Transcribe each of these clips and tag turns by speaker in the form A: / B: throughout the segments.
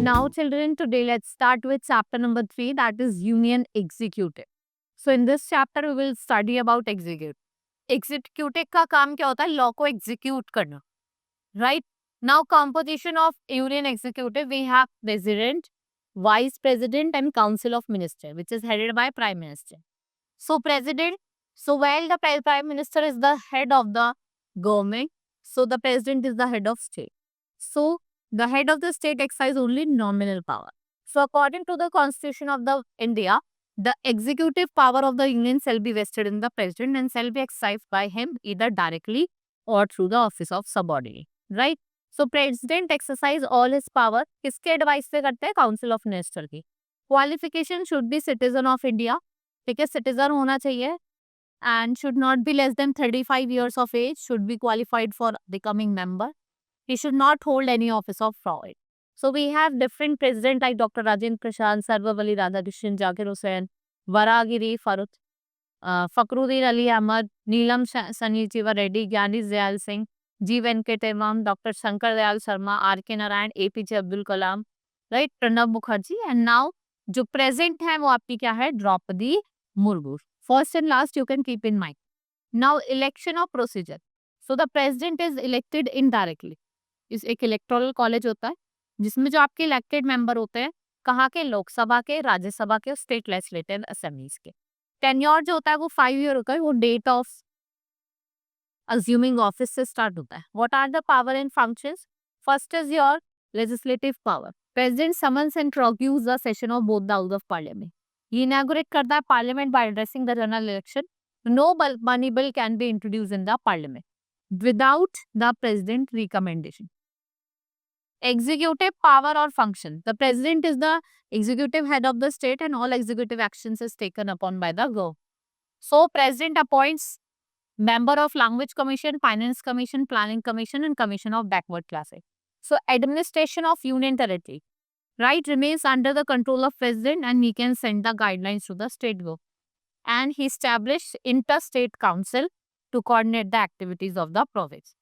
A: Now, children, today let's start with chapter number 3, that is Union Executive. So, in this chapter, we will study about executive. Executive का काम क्या होता है? Law को execute करना, right? Now, composition of Union Executive, we have President, Vice President, and Council of Minister, which is headed by Prime Minister. So, President, so while the Prime Minister is the head of the government, so the President is the head of state. So, the head of the state exercise only nominal power. So, according to the Constitution of the India, the executive power of the Union shall be vested in the President and shall be exercised by him either directly or through the office of subordinate, right? So, President exercise all his power. किसके advice से करते हैं? Council of Minister की. Qualification should be citizen of India. ठीक है, citizen होना चाहिए and should not be less than 35 years of age, should be qualified for becoming member. He should not hold any office of fraud. So we have different presidents like Dr. Rajendra Prasad, Sarvapalli Radhakrishnan, Zakir Hussain, Varagiri Farooq, Fakhruddin Ali Ahmad, Neelam Sanjeeva Reddy, Gyani Zayal Singh, G. Venkateram, Dr. Shankar Dayal Sharma, R.K. Narayan, APJ Abdul Kalam, right, Pranab Mukherjee, and now जो present है वो आपकी क्या है? Draupadi Murmu. First and last you can keep in mind. Now election of procedure. So the president is elected indirectly. इस एक electoral college होता है जिसमें जो आपके इलेक्टेड मेंबर होते हैं कहाँ के? लोकसभा के, राज्यसभा के और स्टेट लेजिस्लेटिव असेंबलीज के. टेन्योर जो होता है वो 5 ईयर होता है, वो डेट ऑफ अज्यूमिंग ऑफिस से स्टार्ट होता है. What are the power and functions? First is your legislative power. President summons and प्रोक्यूज the session of both the house of parliament. ये इनॉग्रेट करता है parliament bye addressing the general election. No money bill can be introduce in the parliament without the president recommendation. Executive power or function. The president is the executive head of the state and all executive actions is taken upon by the government. So, president appoints member of language commission, finance commission, planning commission and commission of backward classes. So, administration of union territory, right, remains under the control of president and he can send the guidelines to the state government. And he established interstate council to coordinate the activities of the province.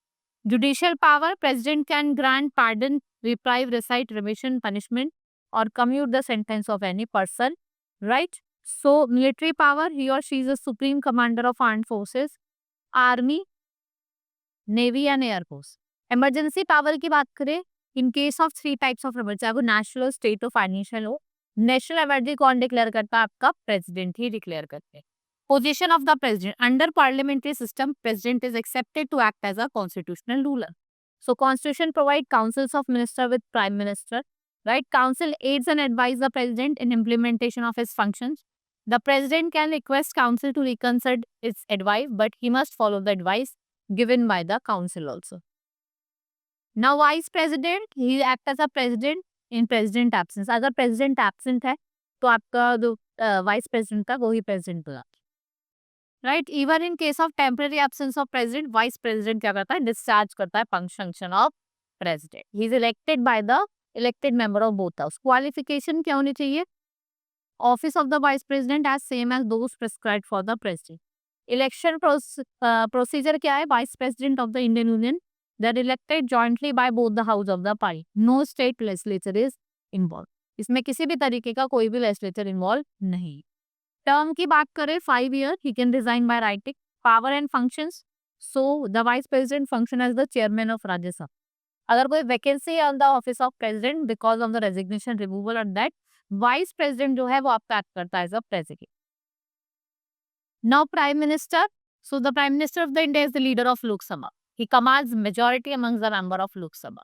A: Judicial power, president can grant pardon, reprieve, recite, remission, punishment or commute the sentence of any person, right? So, military power, he or she is the supreme commander of armed forces, army, navy and air force. Emergency power की बात करें, in case of 3 types of emergency, चाहे वो national, state or financial हो, national emergency कौन declare करता है? आपका president ही डिक्लेयर करते हैं. Position of the president. Under parliamentary system, president is accepted to act as a constitutional ruler. So, constitution provides councils of minister with prime minister, right? Council aids and advise the president in implementation of his functions. The president can request council to reconsider its advice, but he must follow the advice given by the council also. Now, vice president, he acts as a president in president absence. अगर president absent है, तो आपका जो vice president था, वो ही president होगा. Right? Even in case of temporary absence of president, vice president क्या करता है? Discharge करता है function of president. He is elected by the elected member of both house. Qualification क्या होनी चाहिए? Office of the vice president as same as those prescribed for the president. Election procedure क्या है? Vice president of the Indian Union, they are elected jointly by both the house of the party. No state legislature is involved. इसमें किसी भी तरीके का कोई भी legislature involved नहीं. टर्म की बात करें 5 year, he can resign by writing. Power and functions, so the vice president function as the chairman of Rajya Sabha. अगर कोई वैकेंसी है on the office of president because of the resignation removal of that, vice president जो है वो आपका act करता है as a president. Now prime minister. So the prime minister of the India is the leader of Lok Sabha. He commands majority amongst the member of Lok Sabha,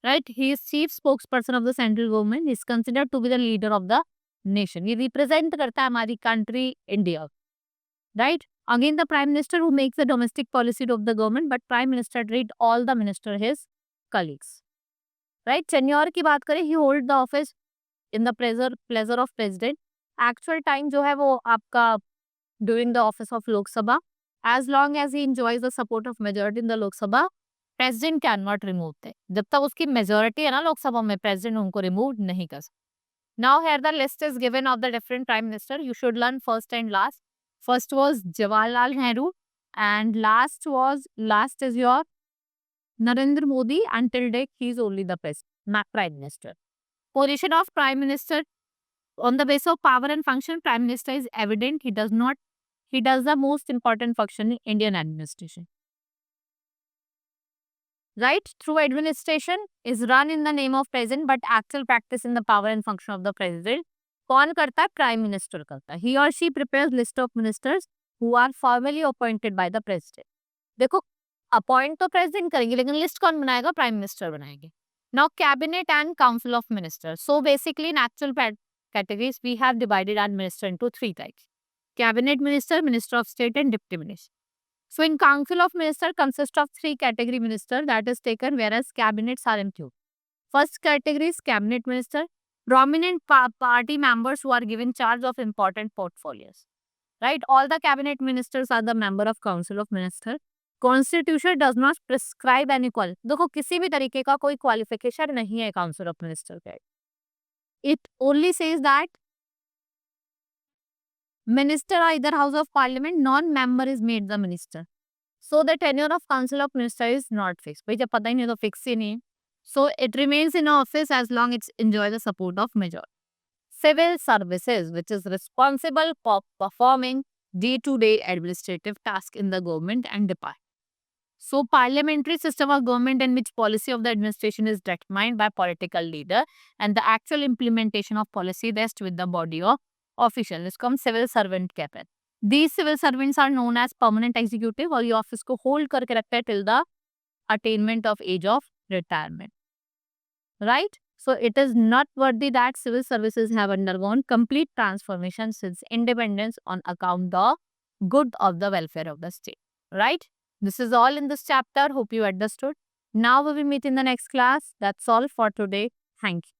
A: right. He is chief spokesperson of the central government. He is considered to be the leader of the nation. ये represent करता है हमारी country India, right. Again the prime minister who makes the domestic policy of the government, but prime minister treat all the minister his colleagues, right. Tenure की बात करें, ही hold the office in the pleasure of president. Actual time जो है वो आपका during the office of Lok Sabha, as long as he enjoys the support of majority in the Lok Sabha, president can not remove that. जब तक उसकी मेजोरिटी है ना लोकसभा में, प्रेसिडेंट उनको रिमूव नहीं कर सकता. Now here the list is given of the different prime minister. You should learn first and last. First was Jawaharlal Nehru, and last is your Narendra Modi. Until date, he is only the prime minister. Position of prime minister on the basis of power and function, prime minister is evident. He does the most important function in Indian administration. Right through administration is run in the name of president, but actual practice in the power and function of the president कौन करता है? Prime minister करता है. He or she prepares list of ministers who are formally appointed by the president. देखो appoint तो president करेंगे, लेकिन list कौन बनाएगा? प्राइम मिनिस्टर बनाएंगे. Now cabinet and council of ministers. So basically in actual categories we have divided our minister into three types: cabinet minister, minister of state, and deputy minister. So in council of minister consists of three category minister that is taken, whereas cabinets are included. First category is cabinet minister, prominent party members who are given charge of important portfolios. Right? All the cabinet ministers are the member of council of minister. Constitution does not prescribe any देखो किसी भी तरीके का कोई qualification नहीं है council of minister का. It only says that minister or either house of parliament, non-member is made the minister. So the tenure of council of minister is not fixed. भाई जब पता ही नहीं तो fix ही नहीं. So it remains in office as long as it enjoys the support of majority. Civil services, which is responsible for performing day-to-day administrative tasks in the government and department. So parliamentary system of government in which policy of the administration is determined by political leader and the actual implementation of policy rests with the body of official. इसको हम civil servant कहते हैं. These civil servants are known as permanent executive और ये office को hold करके रखता है till the attainment of age of retirement. Right? So it is noteworthy that civil services have undergone complete transformation since independence on account of good of the welfare of the state. Right? This is all in this chapter. Hope you understood. Now we will meet in the next class. That's all for today. Thank you.